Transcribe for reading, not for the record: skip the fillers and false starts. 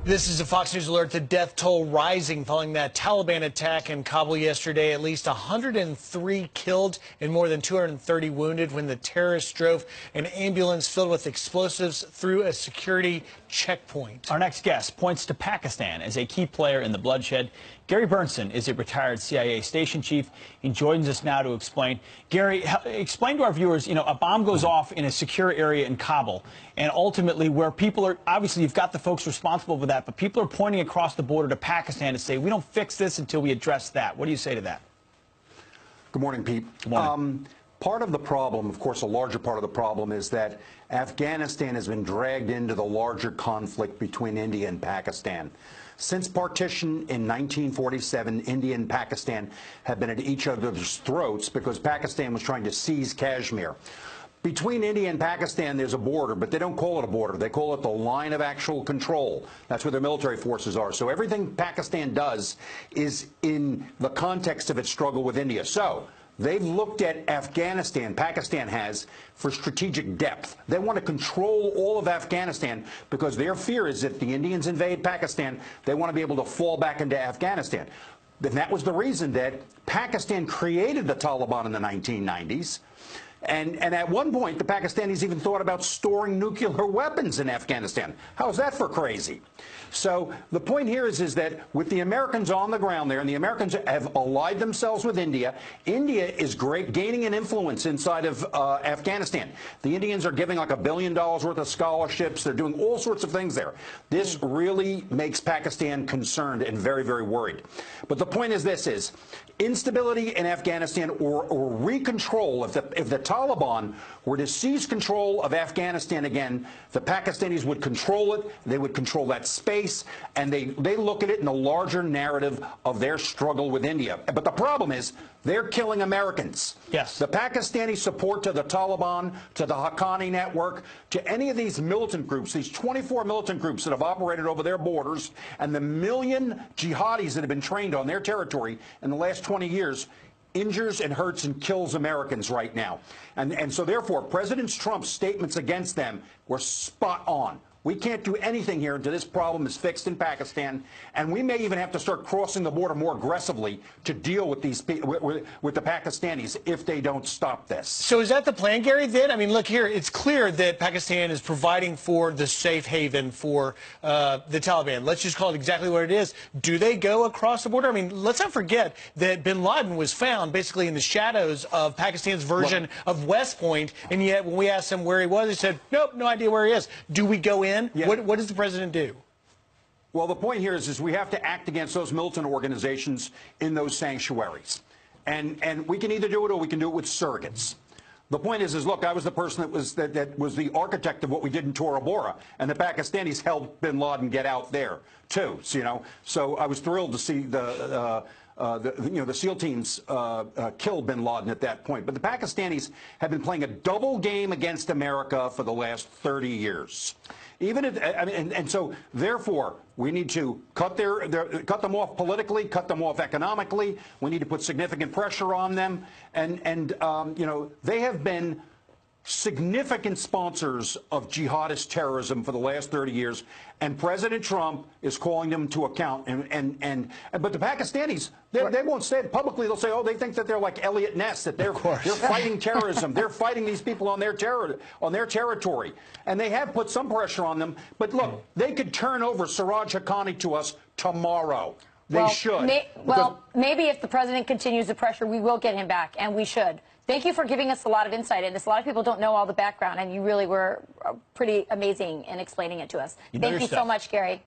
This is a Fox News alert. The death toll rising following that Taliban attack in Kabul yesterday. At least 103 killed and more than 230 wounded when the terrorists drove an ambulance filled with explosives through a security checkpoint. Our next guest points to Pakistan as a key player in the bloodshed. Gary Bernson is a retired CIA station chief. He joins us now to explain. Gary, explain to our viewers, a bomb goes off in a secure area in Kabul, and ultimately where people are, obviously you've got the folks responsible for that, but people are pointing across the border to Pakistan to say, we don't fix this until we address that. What do you say to that? Good morning, Pete. Good morning. Part of the problem, of course, a larger part of the problem is that Afghanistan has been dragged into the larger conflict between India and Pakistan. Since partition in 1947, India and Pakistan have been at each other's throats because Pakistan was trying to seize Kashmir. Between India and Pakistan, there's a border, but they don't call it a border. They call it the line of actual control. That's where their military forces are. So everything Pakistan does is in the context of its struggle with India. So they've looked at Afghanistan, Pakistan has, for strategic depth. They want to control all of Afghanistan because their fear is that the Indians invade Pakistan, they want to be able to fall back into Afghanistan. And that was the reason that Pakistan created the Taliban in the 1990s. And at one point, the Pakistanis even thought about storing nuclear weapons in Afghanistan. How is that for crazy? So the point here is that with the Americans on the ground there, and the Americans have allied themselves with India, India is gaining an influence inside of Afghanistan. The Indians are giving like $1 billion worth of scholarships. They're doing all sorts of things there. This really makes Pakistan concerned and very, very worried. But the point is this is instability in Afghanistan or recontrol, if the Taliban were to seize control of Afghanistan again, the Pakistanis would control it, they would control that space, and they look at it in the larger narrative of their struggle with India. But the problem is they're killing Americans. Yes. The Pakistani support to the Taliban, to the Haqqani network, to any of these militant groups, these 24 militant groups that have operated over their borders, and the million jihadis that have been trained on their territory in the last 20 years, injures and hurts and kills Americans right now. And so therefore, President Trump's statements against them were spot on. We can't do anything here until this problem is fixed in Pakistan, and we may even have to start crossing the border more aggressively to deal with these with the Pakistanis if they don't stop this. So is that the plan, Gary, then? I mean, look here, it's clear that Pakistan is providing for the safe haven for the Taliban. Let's just call it exactly what it is. Do they go across the border? I mean, let's not forget that bin Laden was found basically in the shadows of Pakistan's version of West Point, and yet when we asked him where he was, he said, nope, no idea where he is. Do we go in? Yeah. What does the president do? Well, the point here is we have to act against those militant organizations in those sanctuaries. And we can either do it or we can do it with surrogates. The point is look, I was the person that was the architect of what we did in Tora Bora, and the Pakistanis helped bin Laden get out there, too. So I was thrilled to see the SEAL teams kill bin Laden at that point. But the Pakistanis have been playing a double game against America for the last 30 years. And so, therefore, we need to cut them off politically, cut them off economically. We need to put significant pressure on them. And they have been significant sponsors of jihadist terrorism for the last 30 years, and President Trump is calling them to account. But the Pakistanis, they won't say it publicly. They'll say, oh, they think that they're like Elliot Ness, that they're fighting terrorism. They're fighting these people on their territory, and they have put some pressure on them. But look, they could turn over Siraj Haqqani to us tomorrow. They should. Maybe if the president continues the pressure, we will get him back, and we should. Thank you for giving us a lot of insight in this. A lot of people don't know all the background, and you really were pretty amazing in explaining it to us. Thank you so much, Gary.